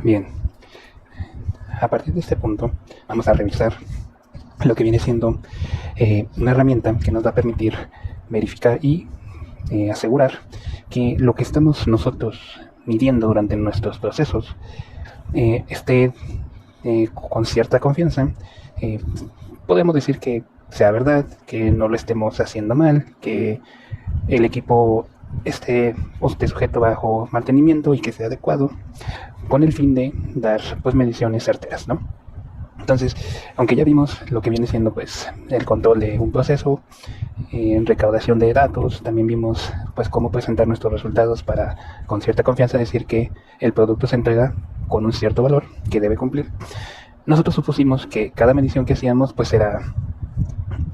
Bien, a partir de este punto vamos a revisar lo que viene siendo una herramienta que nos va a permitir verificar y asegurar que lo que estamos nosotros midiendo durante nuestros procesos esté con cierta confianza. Podemos decir que sea verdad, que no lo estemos haciendo mal, que el equipo esté sujeto bajo mantenimiento y que sea adecuado, con el fin de dar pues mediciones certeras, ¿no? Entonces, aunque ya vimos lo que viene siendo pues el control de un proceso, recaudación de datos, también vimos pues cómo presentar nuestros resultados para con cierta confianza decir que el producto se entrega con un cierto valor que debe cumplir. Nosotros supusimos que cada medición que hacíamos pues era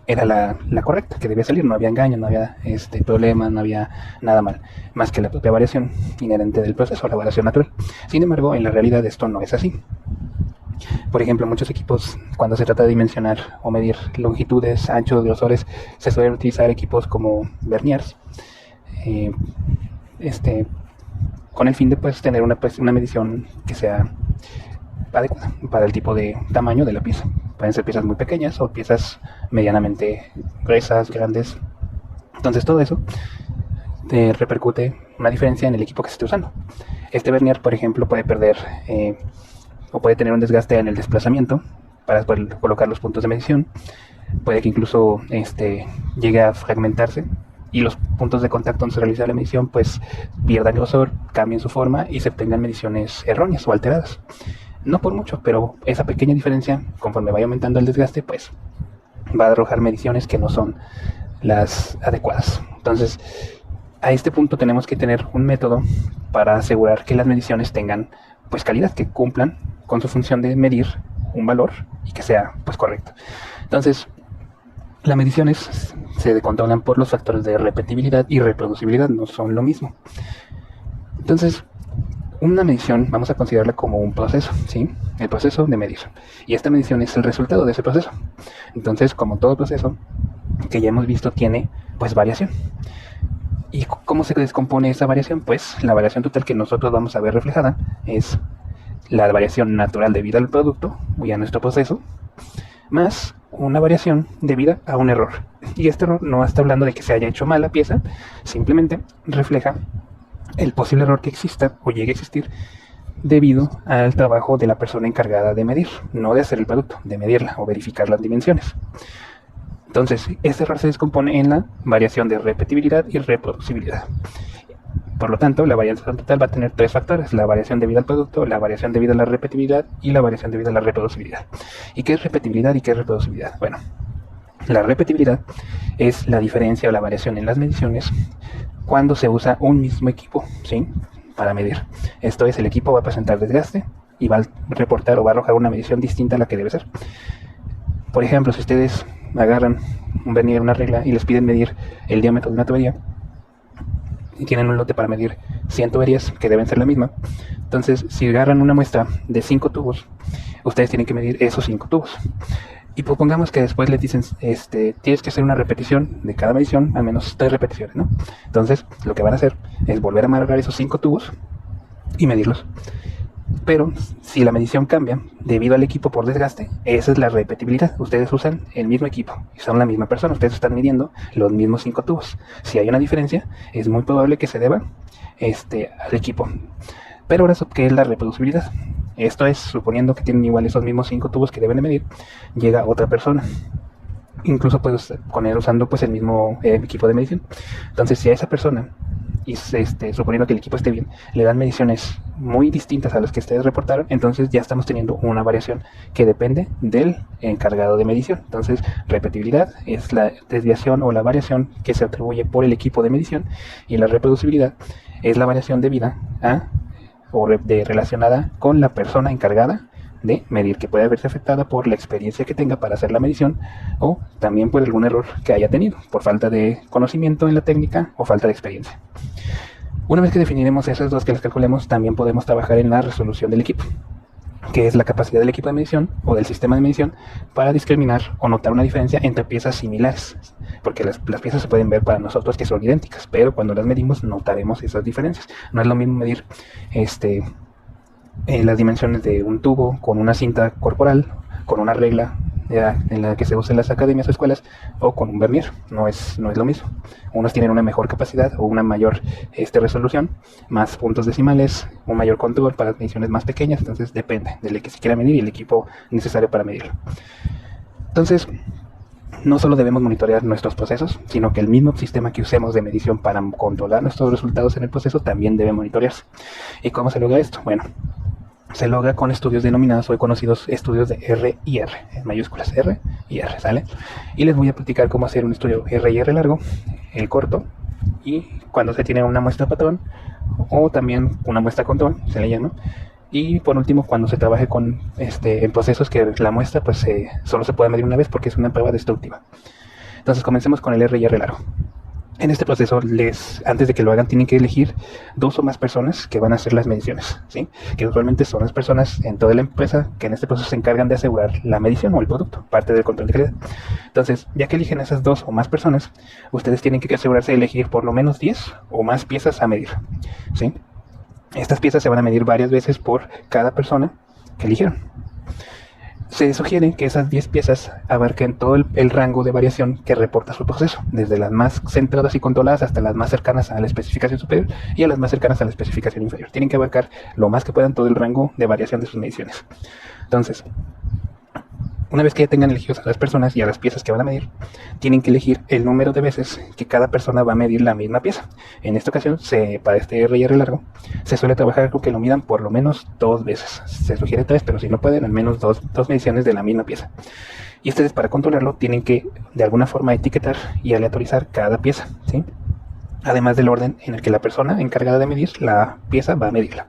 la correcta, que debía salir, no había engaño, no había problema, no había nada mal, más que la propia variación inherente del proceso, la variación natural. Sin embargo, en la realidad esto no es así. Por ejemplo, muchos equipos, cuando se trata de dimensionar o medir longitudes, anchos, grosores, se suelen utilizar equipos como verniers, con el fin de pues tener una medición que sea adecuada para el tipo de tamaño de la pieza. Pueden ser piezas muy pequeñas o piezas medianamente gruesas, grandes. Entonces todo eso repercute una diferencia en el equipo que se esté usando. Este vernier, por ejemplo, puede perder o puede tener un desgaste en el desplazamiento para poder colocar los puntos de medición. Puede que incluso llegue a fragmentarse y los puntos de contacto donde se realiza la medición pues pierdan grosor, cambien su forma y se obtengan mediciones erróneas o alteradas. No por mucho, pero esa pequeña diferencia, conforme vaya aumentando el desgaste, pues va a arrojar mediciones que no son las adecuadas. Entonces, a este punto tenemos que tener un método para asegurar que las mediciones tengan pues calidad, que cumplan con su función de medir un valor y que sea pues correcto. Entonces, las mediciones se controlan por los factores de repetibilidad y reproducibilidad, no son lo mismo. Entonces, una medición vamos a considerarla como un proceso, ¿sí? El proceso de medir. Y esta medición es el resultado de ese proceso. Entonces, como todo proceso que ya hemos visto, tiene pues variación. ¿Y cómo se descompone esa variación? Pues la variación total que nosotros vamos a ver reflejada es la variación natural debida al producto y a nuestro proceso, más una variación debida a un error. Y este error no está hablando de que se haya hecho mal la pieza, simplemente refleja el posible error que exista o llegue a existir debido al trabajo de la persona encargada de medir, no de hacer el producto, de medirla o verificar las dimensiones. Entonces, este error se descompone en la variación de repetibilidad y reproducibilidad. Por lo tanto, la variación total va a tener tres factores: la variación debida al producto, la variación debida a la repetibilidad y la variación debida a la reproducibilidad. ¿Y qué es repetibilidad y qué es reproducibilidad? Bueno, la repetibilidad es la diferencia o la variación en las mediciones cuando se usa un mismo equipo, ¿sí?, para medir. Esto es, el equipo va a presentar desgaste y va a reportar o va a arrojar una medición distinta a la que debe ser. Por ejemplo, si ustedes agarran un vernier, una regla, y les piden medir el diámetro de una tubería, y tienen un lote para medir 100 tuberías que deben ser la misma, entonces si agarran una muestra de 5 tubos, ustedes tienen que medir esos 5 tubos. Y propongamos que después les dicen, tienes que hacer una repetición de cada medición, al menos 3 repeticiones, ¿no? Entonces, lo que van a hacer es volver a amarrar esos 5 tubos y medirlos. Pero si la medición cambia debido al equipo por desgaste, esa es la repetibilidad. Ustedes usan el mismo equipo y son la misma persona, ustedes están midiendo los mismos 5 tubos. Si hay una diferencia, es muy probable que se deba al equipo. Pero ahora, ¿qué es la reproducibilidad? Esto es, suponiendo que tienen igual esos mismos 5 tubos que deben de medir, llega otra persona. Incluso puedes poner usando pues el mismo equipo de medición. Entonces, si a esa persona, y suponiendo que el equipo esté bien, le dan mediciones muy distintas a las que ustedes reportaron, entonces ya estamos teniendo una variación que depende del encargado de medición. Entonces, repetibilidad es la desviación o la variación que se atribuye por el equipo de medición, y la reproducibilidad es la variación debida a o relacionada con la persona encargada de medir, que puede verse afectada por la experiencia que tenga para hacer la medición, o también por algún error que haya tenido, por falta de conocimiento en la técnica o falta de experiencia. Una vez que definiremos esas dos, que las calculemos, también podemos trabajar en la resolución del equipo, que es la capacidad del equipo de medición o del sistema de medición para discriminar o notar una diferencia entre piezas similares, porque las piezas se pueden ver para nosotros que son idénticas, pero cuando las medimos notaremos esas diferencias. No es lo mismo medir las dimensiones de un tubo con una cinta corporal, con una regla en la que se usa en las academias o escuelas, o con un vernier. No es lo mismo. Unos tienen una mejor capacidad o una mayor resolución, más puntos decimales, un mayor control para mediciones más pequeñas. Entonces depende del que se quiera medir y el equipo necesario para medirlo. Entonces, no solo debemos monitorear nuestros procesos, sino que el mismo sistema que usemos de medición para controlar nuestros resultados en el proceso también debe monitorearse. ¿Y cómo se logra esto? Bueno, se logra con estudios denominados hoy conocidos estudios de R y R, en mayúsculas, R y R, ¿sale? Y les voy a platicar cómo hacer un estudio R y R largo, el corto, y cuando se tiene una muestra patrón, o también una muestra control, se le llama. Y por último, cuando se trabaje con en procesos que la muestra pues solo se puede medir una vez porque es una prueba destructiva. Entonces comencemos con el R y R largo. En este proceso, antes de que lo hagan, tienen que elegir 2 o más personas que van a hacer las mediciones, ¿sí? Que usualmente son las personas en toda la empresa que en este proceso se encargan de asegurar la medición o el producto, parte del control de calidad. Entonces, ya que eligen esas 2 o más personas, ustedes tienen que asegurarse de elegir por lo menos 10 o más piezas a medir, ¿sí? Estas piezas se van a medir varias veces por cada persona que eligieron. Se sugiere que esas 10 piezas abarquen todo el rango de variación que reporta su proceso, desde las más centradas y controladas hasta las más cercanas a la especificación superior y a las más cercanas a la especificación inferior. Tienen que abarcar lo más que puedan todo el rango de variación de sus mediciones. Entonces, una vez que ya tengan elegidos a las personas y a las piezas que van a medir, tienen que elegir el número de veces que cada persona va a medir la misma pieza. En esta ocasión, para este R y R largo, se suele trabajar con que lo midan por lo menos 2 veces. Se sugiere 3, pero si no pueden, al menos 2 mediciones de la misma pieza. Y ustedes, para controlarlo, tienen que de alguna forma etiquetar y aleatorizar cada pieza, ¿sí? Además del orden en el que la persona encargada de medir la pieza va a medirla.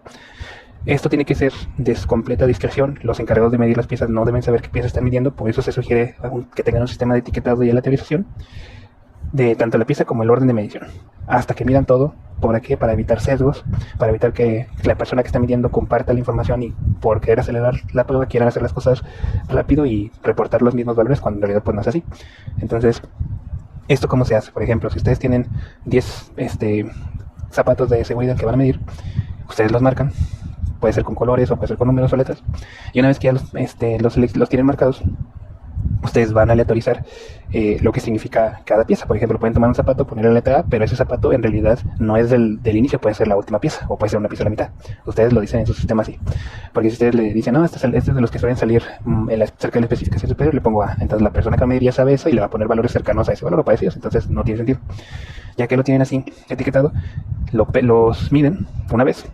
Esto tiene que ser de completa discreción. Los encargados de medir las piezas no deben saber qué pieza están midiendo, por eso se sugiere que tengan un sistema de etiquetado y aleatorización de tanto la pieza como el orden de medición, hasta que midan todo. ¿Por qué? Para evitar sesgos, para evitar que la persona que está midiendo comparta la información y por querer acelerar la prueba quieran hacer las cosas rápido y reportar los mismos valores cuando en realidad pues no es así. Entonces, ¿esto cómo se hace? Por ejemplo, si ustedes tienen 10 zapatos de seguridad que van a medir, ustedes los marcan. Puede ser con colores o puede ser con números o letras. Y una vez que ya los tienen marcados, ustedes van a aleatorizar lo que significa cada pieza. Por ejemplo, pueden tomar un zapato, poner la letra A, pero ese zapato en realidad no es del inicio, puede ser la última pieza o puede ser una pieza a la mitad. Ustedes lo dicen en su sistema así. Porque si ustedes le dicen, no, este es de los que suelen salir cerca de la especificación superior, le pongo A. Entonces la persona que va a medir ya sabe eso y le va a poner valores cercanos a ese valor o parecidos. Entonces no tiene sentido. Ya que lo tienen así etiquetado, los miden una vez.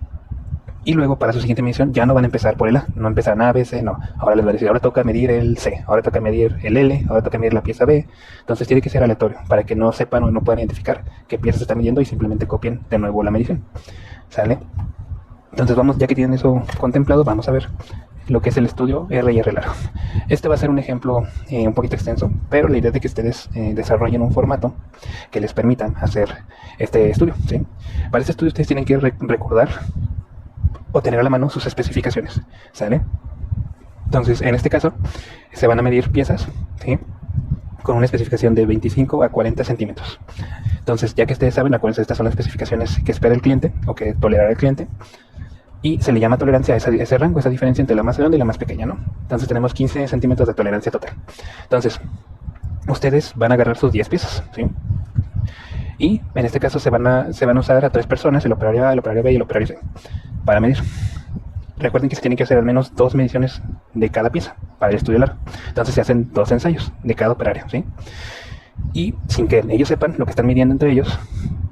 Y luego para su siguiente medición ya no van a empezar por el A, no empezarán A, B, C, no. Ahora les va a decir, ahora toca medir el C, ahora toca medir el L, ahora toca medir la pieza B. Entonces tiene que ser aleatorio para que no sepan o no puedan identificar qué pieza se está midiendo y simplemente copien de nuevo la medición. ¿Sale? Entonces ya que tienen eso contemplado, vamos a ver lo que es el estudio R y R largo. Este va a ser un ejemplo un poquito extenso, pero la idea es de que ustedes desarrollen un formato que les permita hacer este estudio, ¿sí? Para este estudio ustedes tienen que recordar o tener a la mano sus especificaciones, ¿sale? Entonces, en este caso, se van a medir piezas, ¿sí? Con una especificación de 25 a 40 centímetros. Entonces, ya que ustedes saben, acuérdense, estas son las especificaciones que espera el cliente o que tolerará el cliente. Y se le llama tolerancia a ese rango, esa diferencia entre la más grande y la más pequeña, ¿no? Entonces tenemos 15 centímetros de tolerancia total. Entonces, ustedes van a agarrar sus 10 piezas, ¿sí? Y en este caso se van a usar a 3 personas, el operario A, el operario B y el operario C, para medir. Recuerden que se tienen que hacer al menos 2 mediciones de cada pieza para el estudio largo. Entonces se hacen 2 ensayos de cada operario, ¿sí? Y sin que ellos sepan lo que están midiendo entre ellos,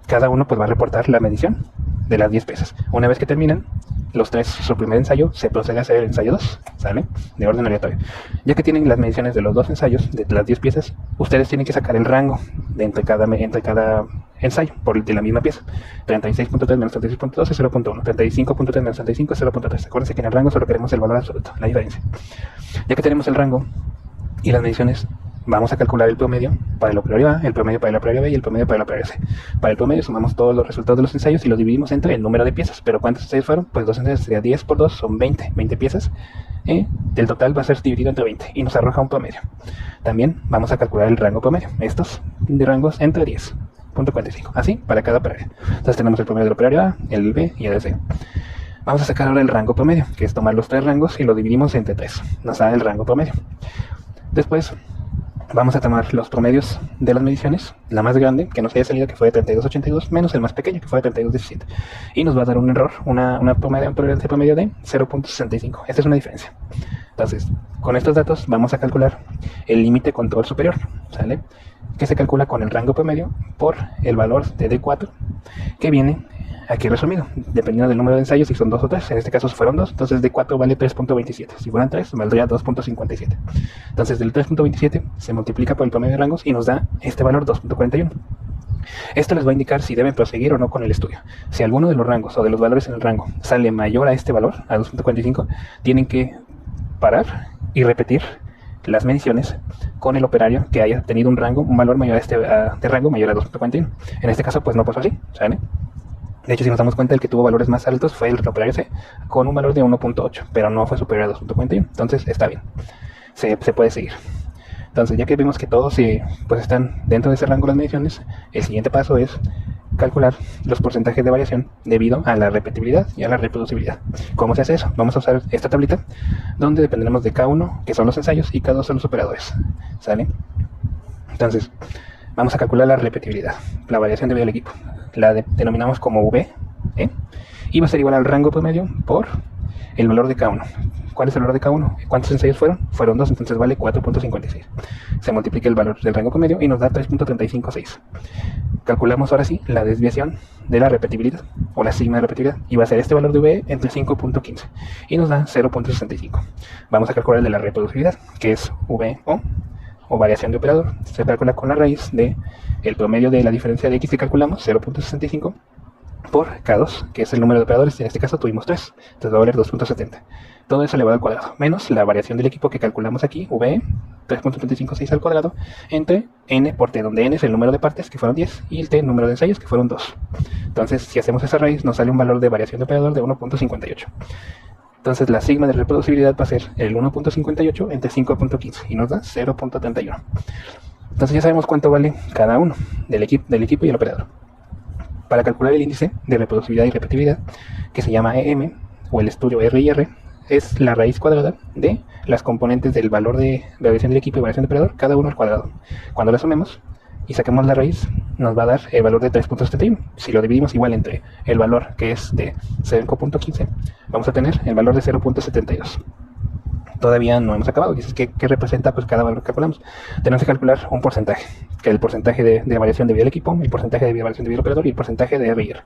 cada uno pues va a reportar la medición de las 10 piezas. Una vez que terminan los 3 su primer ensayo, se procede a hacer el ensayo 2, ¿sale? De orden aleatorio. Ya que tienen las mediciones de los 2 ensayos, de las 10 piezas, ustedes tienen que sacar el rango de entre cada ensayo de la misma pieza. 36.3 menos 36.2 es 0.1. 35.3 menos 35 es 0.3. Acuérdense que en el rango solo queremos el valor absoluto, la diferencia. Ya que tenemos el rango y las mediciones, vamos a calcular el promedio para el operario A, el promedio para el operario B y el promedio para el operario C. Para el promedio sumamos todos los resultados de los ensayos y los dividimos entre el número de piezas. ¿Pero cuántos ensayos fueron? Pues 2 ensayos sería 10 por 2, son 20 piezas. Del total va a ser dividido entre 20 y nos arroja un promedio. También vamos a calcular el rango promedio. Estos de rangos entre 10.45, así para cada operario. Entonces tenemos el promedio del operario A, el B y el C. Vamos a sacar ahora el rango promedio, que es tomar los 3 rangos y lo dividimos entre 3. Nos da el rango promedio. Después vamos a tomar los promedios de las mediciones, la más grande que nos haya salido, que fue de 32.82, menos el más pequeño, que fue de 32.17. Y nos va a dar un error, una tolerancia promedio de 0.65. Esta es una diferencia. Entonces, con estos datos vamos a calcular el límite control superior, ¿sale? Que se calcula con el rango promedio por el valor de D4, que viene aquí resumido, dependiendo del número de ensayos, si son 2 o 3, en este caso fueron 2, entonces D4 vale 3.27, si fueran 3, valdría 2.57. Entonces del 3.27 se multiplica por el promedio de rangos y nos da este valor 2.41. Esto les va a indicar si deben proseguir o no con el estudio. Si alguno de los rangos o de los valores en el rango sale mayor a este valor, a 2.45, tienen que parar y repetir las mediciones con el operario que haya tenido un valor mayor a este de rango mayor a 2.41. En este caso pues no pasó así, ¿saben? De hecho, si nos damos cuenta, el que tuvo valores más altos fue el operario C, con un valor de 1.8, pero no fue superior a 2.41. Entonces, está bien. Se puede seguir. Entonces, ya que vimos que todos pues están dentro de ese rango de las mediciones, el siguiente paso es calcular los porcentajes de variación debido a la repetibilidad y a la reproducibilidad. ¿Cómo se hace eso? Vamos a usar esta tablita, donde dependeremos de K1, que son los ensayos, y K2 son los operadores. ¿Sale? Entonces, vamos a calcular la repetibilidad, la variación debido al equipo. La denominamos como V, y va a ser igual al rango promedio por el valor de K1. ¿Cuál es el valor de K1? ¿Cuántos ensayos fueron? Fueron 2, entonces vale 4.56. Se multiplica el valor del rango promedio y nos da 3.356. Calculamos ahora sí la desviación de la repetibilidad, o la sigma de repetibilidad, y va a ser este valor de V entre 5.15, y nos da 0.65. Vamos a calcular el de la reproducibilidad, que es VO, o variación de operador. Se calcula con la raíz de el promedio de la diferencia de X que calculamos, 0.65, por K2, que es el número de operadores. En este caso tuvimos 3, entonces va a valer 2.70. Todo eso elevado al cuadrado, menos la variación del equipo que calculamos aquí, V, 3.356 al cuadrado, entre N por T, donde N es el número de partes, que fueron 10, y el T, el número de ensayos, que fueron 2. Entonces, si hacemos esa raíz, nos sale un valor de variación de operador de 1.58. Entonces la sigma de reproducibilidad va a ser el 1.58 entre 5.15 y nos da 0.31. Entonces ya sabemos cuánto vale cada uno del equipo y el operador. Para calcular el índice de reproducibilidad y repetibilidad, que se llama EM, o el estudio R&R, es la raíz cuadrada de las componentes del valor de variación del equipo y variación de operador, cada uno al cuadrado. Cuando lo sumemos y saquemos la raíz, nos va a dar el valor de 3.71. Si lo dividimos igual entre el valor, que es de 5.15, vamos a tener el valor de 0.72. Todavía no hemos acabado. Dices ¿qué representa pues cada valor que calculamos? Tenemos que calcular un porcentaje, que es el porcentaje de variación debido al equipo, el porcentaje de variación debido al operador y el porcentaje de R&R.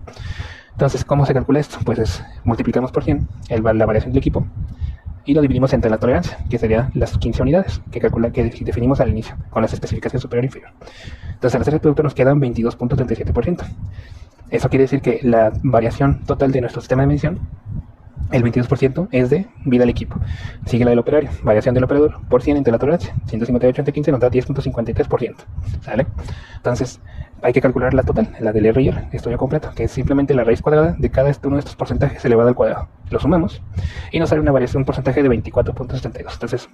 Entonces, ¿cómo se calcula esto? Pues multiplicamos por 100 la variación del equipo y lo dividimos entre la tolerancia, que serían las 15 unidades que definimos al inicio, con las especificaciones superior e inferior. Entonces, al hacer el producto nos quedan 22.37%. Eso quiere decir que la variación total de nuestro sistema de medición, el 22% es de vida al equipo. Sigue la del operario, variación del operador por 100 entre la tolerancia, 158 entre 15 nos da 10.53%. ¿Sale? Entonces, hay que calcular la total, la del R&R, estudio completo, que es simplemente la raíz cuadrada de cada uno de estos porcentajes elevado al cuadrado. Lo sumamos y nos sale una variación, un porcentaje de 24.72. Entonces,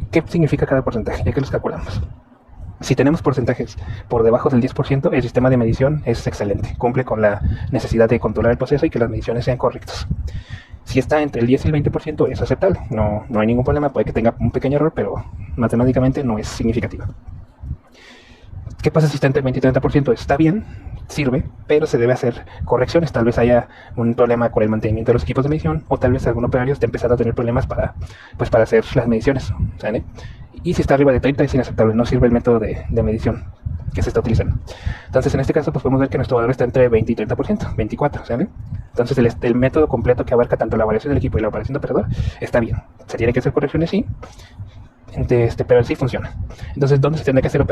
¿qué significa cada porcentaje? Ya que los calculamos. Si tenemos porcentajes por debajo del 10%, el sistema de medición es excelente. Cumple con la necesidad de controlar el proceso y que las mediciones sean correctas. Si está entre el 10 y el 20%, es aceptable. No hay ningún problema. Puede que tenga un pequeño error, pero matemáticamente no es significativo. ¿Qué pasa si está entre el 20 y el 30%? Está bien, sirve, pero se debe hacer correcciones. Tal vez haya un problema con el mantenimiento de los equipos de medición, o tal vez algún operario esté empezando a tener problemas para hacer las mediciones, ¿sale? Y si está arriba de 30 es inaceptable, no sirve el método de medición que se está utilizando. Entonces, en este caso, pues podemos ver que nuestro valor está entre 20 y 30%, 24, ¿sale? Entonces, el método completo que abarca tanto la variación del equipo y la variación de operador está bien. Se tiene que hacer correcciones, sí, pero sí funciona. Entonces, ¿dónde se tendrá que hacer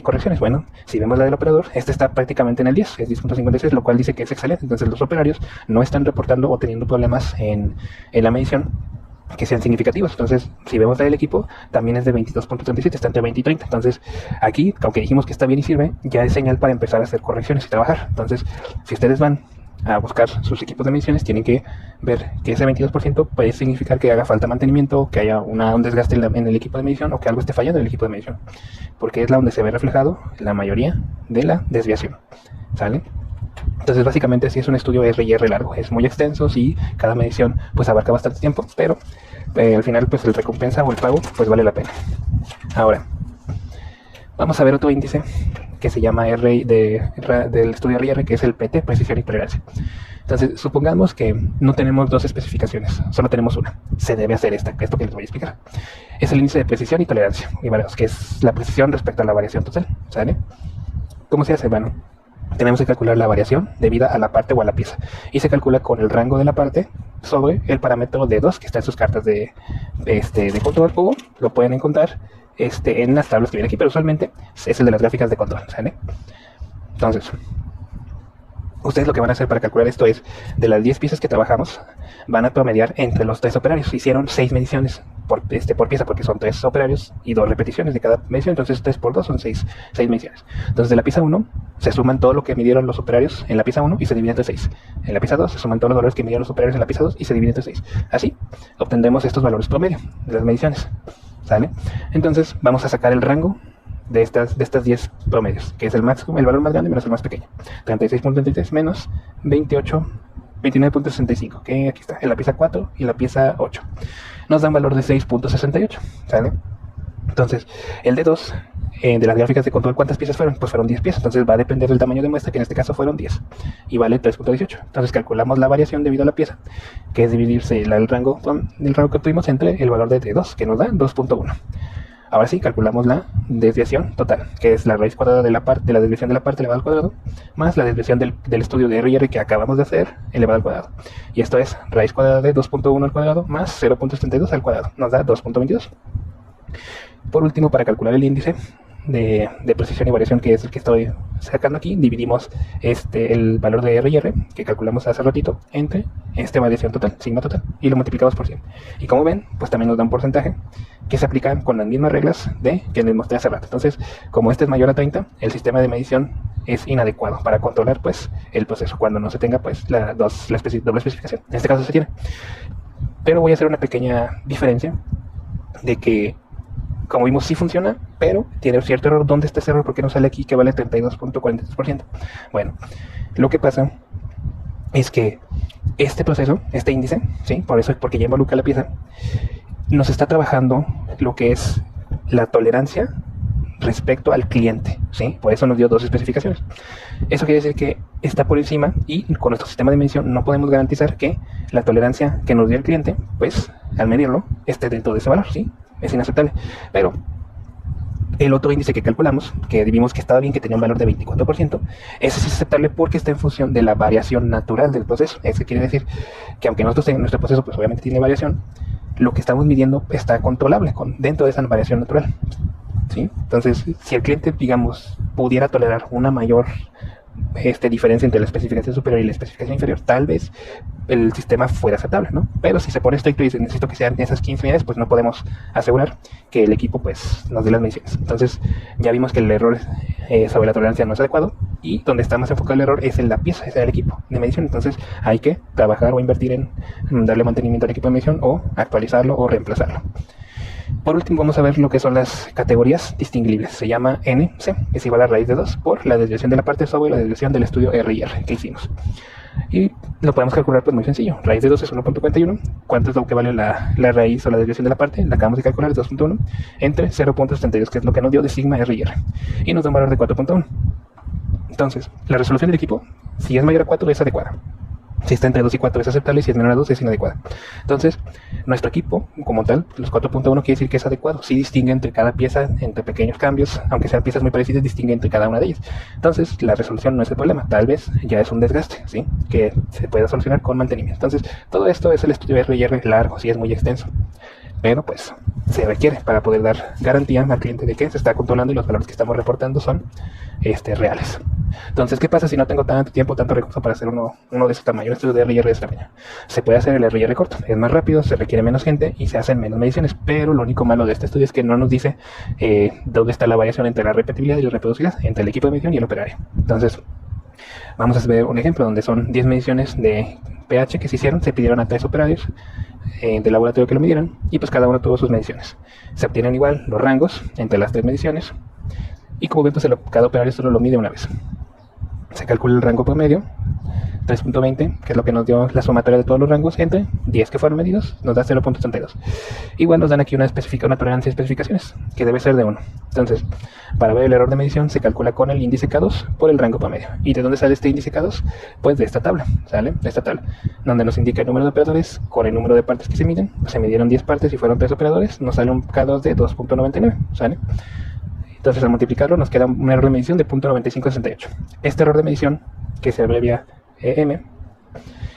correcciones? Bueno, si vemos la del operador, este está prácticamente en el 10, es 10.56, lo cual dice que es excelente. Entonces, los operarios no están reportando o teniendo problemas en la medición que sean significativos. Entonces, si vemos la del equipo, también es de 22.37, está entre 20 y 30. Entonces, aquí, aunque dijimos que está bien y sirve, ya es señal para empezar a hacer correcciones y trabajar. Entonces, si ustedes van a buscar sus equipos de mediciones, tienen que ver que ese 22% puede significar que haga falta mantenimiento, que haya un desgaste en el equipo de medición, o que algo esté fallando en el equipo de medición, porque es la donde se ve reflejado la mayoría de la desviación. ¿Sale? Entonces básicamente sí es un estudio R&R largo, es muy extenso, sí, cada medición pues abarca bastante tiempo, pero al final pues el recompensa o el pago pues vale la pena. Ahora, vamos a ver otro índice que se llama del estudio R&R, que es el PT, precisión y tolerancia. Entonces, supongamos que no tenemos dos especificaciones, solo tenemos una. Se debe hacer esto que les voy a explicar. Es el índice de precisión y tolerancia, y varios, que es la precisión respecto a la variación total, ¿sale? ¿Cómo se hace? Bueno, tenemos que calcular la variación debida a la parte o a la pieza, y se calcula con el rango de la parte sobre el parámetro D2 que está en sus cartas de control, o lo pueden encontrar en las tablas que vienen aquí, pero usualmente es el de las gráficas de control, ¿sale? Entonces, ustedes lo que van a hacer para calcular esto es, de las 10 piezas que trabajamos, van a promediar entre los 3 operarios. Hicieron 6 mediciones por pieza, porque son 3 operarios y 2 repeticiones de cada medición, entonces 3 por 2 son 6 mediciones. Entonces de la pieza 1 se suman todo lo que midieron los operarios en la pieza 1 y se divide entre 6. En la pieza 2 se suman todos los valores que midieron los operarios en la pieza 2 y se divide entre 6. Así obtendremos estos valores promedio de las mediciones, ¿sale? Entonces vamos a sacar el rango de estas 10 promedios, que es el máximo, el valor más grande menos el más pequeño. 36.33 menos 29.65, que aquí está, en la pieza 4 y la pieza 8. Nos da un valor de 6.68, ¿sale? Entonces, el de 2, de las gráficas de control, ¿cuántas piezas fueron? Pues fueron 10 piezas, entonces va a depender del tamaño de muestra, que en este caso fueron 10, y vale 3.18. Entonces calculamos la variación debido a la pieza, que es dividirse el rango que obtuvimos entre el valor de D2, que nos da 2.1. Ahora sí, calculamos la desviación total, que es la raíz cuadrada de la desviación de la parte elevada al cuadrado, más la desviación del estudio de R&R que acabamos de hacer, elevado al cuadrado. Y esto es raíz cuadrada de 2.1 al cuadrado más 0.32 al cuadrado. Nos da 2.22. Por último, para calcular el índice de precisión y variación, que es el que estoy sacando aquí, dividimos el valor de R&R que calculamos hace ratito entre variación total, sigma total, y lo multiplicamos por 100. Y como ven, pues también nos da un porcentaje que se aplica con las mismas reglas que les mostré hace rato. Entonces, como este es mayor a 30, el sistema de medición es inadecuado para controlar pues el proceso cuando no se tenga pues la doble especificación. En este caso se tiene. Pero voy a hacer una pequeña diferencia de que, como vimos, sí funciona, pero tiene cierto error. ¿Dónde está ese error? ¿Por qué no sale aquí que vale 32.43%? Bueno, lo que pasa es que este proceso, este índice, ¿sí? Porque ya involucra la pieza, nos está trabajando lo que es la tolerancia respecto al cliente, ¿sí? Por eso nos dio dos especificaciones. Eso quiere decir que está por encima, y con nuestro sistema de medición no podemos garantizar que la tolerancia que nos dio el cliente, pues al medirlo, esté dentro de ese valor, ¿sí? Es inaceptable. Pero el otro índice que calculamos, que vimos que estaba bien, que tenía un valor de 24%, ese sí es aceptable porque está en función de la variación natural del proceso. Eso quiere decir que aunque nuestro proceso pues obviamente tiene variación, lo que estamos midiendo está controlable dentro de esa variación natural, ¿sí? Entonces, si el cliente, digamos, pudiera tolerar una mayor diferencia entre la especificación superior y la especificación inferior, tal vez el sistema fuera aceptable, ¿no? Pero si se pone estricto y dice necesito que sean esas 15 unidades, pues no podemos asegurar que el equipo pues nos dé las mediciones. Entonces ya vimos que el error sobre la tolerancia no es adecuado, y donde está más enfocado el error es en la pieza, es en el equipo de medición. Entonces hay que trabajar o invertir en darle mantenimiento al equipo de medición, o actualizarlo o reemplazarlo. Por último, vamos a ver lo que son las categorías distinguibles. Se llama NC, es igual a raíz de 2 por la desviación de la parte sobre la desviación del estudio R&R que hicimos. Y lo podemos calcular pues muy sencillo. Raíz de 2 es 1.41. ¿Cuánto es lo que vale la raíz o la desviación de la parte? La acabamos de calcular, es 2.1 entre 0.72, que es lo que nos dio de sigma R&R. Y nos da un valor de 4.1. Entonces, la resolución del equipo, si es mayor a 4, es adecuada. Si está entre 2 y 4 es aceptable, y si es menor a 2 es inadecuada. Entonces, nuestro equipo, como tal, los 4.1 quiere decir que es adecuado. Sí distingue entre cada pieza, entre pequeños cambios, aunque sean piezas muy parecidas, distingue entre cada una de ellas. Entonces, la resolución no es el problema, tal vez ya es un desgaste, ¿sí? Que se pueda solucionar con mantenimiento. Entonces, todo esto es el estudio R&R largo, sí es muy extenso, pero pues se requiere para poder dar garantía al cliente de que se está controlando y los valores que estamos reportando son reales. Entonces, ¿qué pasa si no tengo tanto tiempo, tanto recurso para hacer uno de ese tamaño, un estudio de R&R de ese tamaño? Se puede hacer el R&R corto, es más rápido, se requiere menos gente y se hacen menos mediciones, pero lo único malo de este estudio es que no nos dice dónde está la variación entre la repetibilidad y la reproducibilidad, entre el equipo de medición y el operario. Entonces, vamos a ver un ejemplo donde son 10 mediciones de pH que se hicieron, se pidieron a 3 operarios del laboratorio que lo midieran, y pues cada uno tuvo sus mediciones. Se obtienen igual los rangos entre las 3 mediciones, y como ven, pues cada operario solo lo mide una vez. Se calcula el rango promedio 3.20, que es lo que nos dio la sumatoria de todos los rangos, entre 10 que fueron medidos, nos da 0.32. Igual nos dan aquí una tolerancia de especificaciones, que debe ser de 1. Entonces, para ver el error de medición, se calcula con el índice K2 por el rango promedio. ¿Y de dónde sale este índice K2? Pues de esta tabla, ¿sale? De esta tabla, donde nos indica el número de operadores con el número de partes que se miden. Se midieron 10 partes y fueron 3 operadores, nos sale un K2 de 2.99, ¿sale? Entonces, al multiplicarlo, nos queda un error de medición de 0.9568. Este error de medición, que se abrevia EM,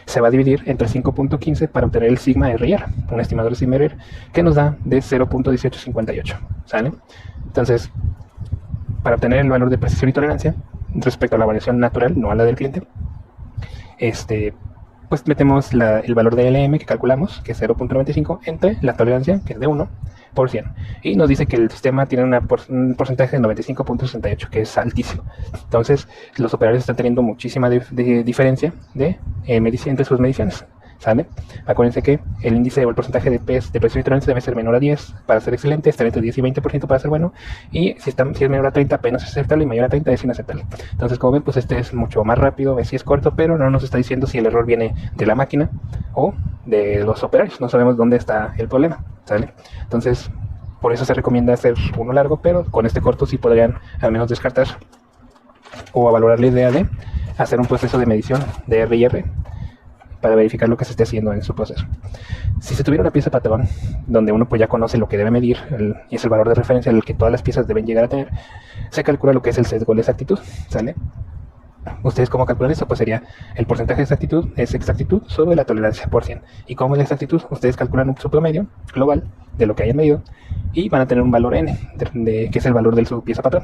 se va a dividir entre 5.15 para obtener el sigma RR, un estimador de sigma RR, que nos da de 0.1858, ¿sale? Entonces, para obtener el valor de precisión y tolerancia respecto a la variación natural, no a la del cliente, pues metemos el valor de LM que calculamos, que es 0.95, entre la tolerancia, que es de 1 por 100. Y nos dice que el sistema tiene un porcentaje de 95.68, que es altísimo. Entonces, los operadores están teniendo muchísima diferencia entre sus mediciones, ¿sale? Acuérdense que el índice o el porcentaje de presión y tolerancia debe ser menor a 10 para ser excelente, estar entre 10 y 20% para ser bueno, y si es menor a 30 apenas es aceptable y mayor a 30 es inaceptable. Entonces, como ven, pues este es mucho más rápido, sí es corto, pero no nos está diciendo si el error viene de la máquina o de los operarios. No sabemos dónde está el problema, ¿sale? Entonces, por eso se recomienda hacer uno largo, pero con este corto sí podrían al menos descartar o valorar la idea de hacer un proceso de medición de RR para verificar lo que se esté haciendo en su proceso. Si se tuviera una pieza patrón, donde uno pues ya conoce lo que debe medir, y es el valor de referencia al que todas las piezas deben llegar a tener, se calcula lo que es el sesgo de exactitud, ¿sale? ¿Ustedes cómo calculan eso? Pues sería el porcentaje de exactitud, es exactitud sobre la tolerancia por 100. ¿Y cómo es la exactitud? Ustedes calculan su promedio global de lo que hayan medido y van a tener un valor n, que es el valor de su pieza patrón.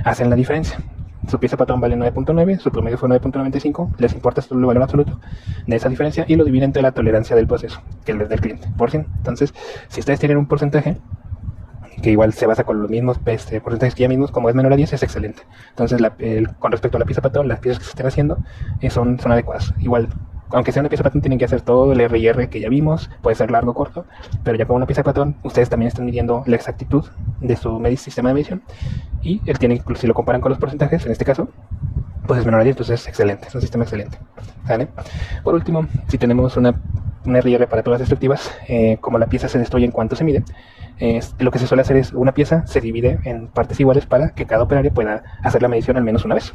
Hacen la diferencia. Su pieza patrón vale 9.9, su promedio fue 9.95, les importa el valor absoluto de esa diferencia y lo dividen entre la tolerancia del proceso, que es del cliente, por 100. Entonces, si ustedes tienen un porcentaje que igual se basa con los mismos porcentajes que ya mismos, como es menor a 10, es excelente. Entonces, con respecto a la pieza patrón, las piezas que se estén haciendo son adecuadas. Igual, aunque sea una pieza patrón, tienen que hacer todo el RR que ya vimos, puede ser largo o corto, pero ya con una pieza patrón, ustedes también están midiendo la exactitud de su sistema de medición, y él tiene, si lo comparan con los porcentajes, en este caso, pues es menor a 10, entonces es excelente, es un sistema excelente, ¿vale? Por último, si tenemos una RR para pruebas destructivas, como la pieza se destruye en cuanto se mide, lo que se suele hacer es una pieza se divide en partes iguales para que cada operario pueda hacer la medición al menos una vez.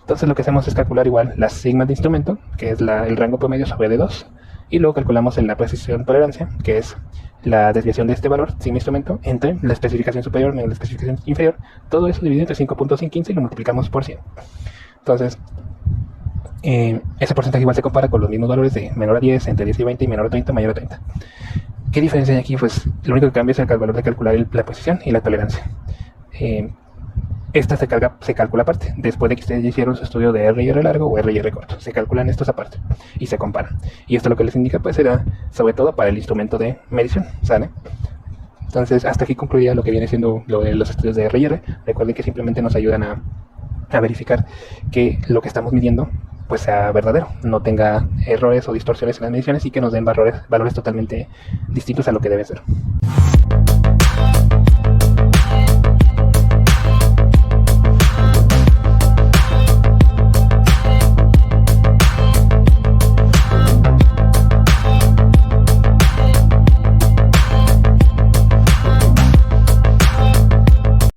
Entonces lo que hacemos es calcular igual las sigmas de instrumento, que es el rango promedio sobre D2, y luego calculamos en la precisión tolerancia, que es la desviación de este valor, sigma instrumento, entre la especificación superior menos la especificación inferior. Todo eso dividido entre 5.15 y lo multiplicamos por 100. Entonces, ese porcentaje igual se compara con los mismos valores de menor a 10, entre 10 y 20 y menor a 30, mayor a 30. ¿Qué diferencia hay aquí? Pues lo único que cambia es el valor de calcular la precisión y la tolerancia. Esta se calcula aparte, después de que ustedes hicieron su estudio de RR largo o RR corto. Se calculan estos aparte y se comparan. Y esto lo que les indica pues será sobre todo para el instrumento de medición, ¿sale? Entonces hasta aquí concluiría lo que viene siendo lo de los estudios de RR. Recuerden que simplemente nos ayudan a verificar que lo que estamos midiendo pues sea verdadero, no tenga errores o distorsiones en las mediciones y que nos den valores totalmente distintos a lo que debe ser.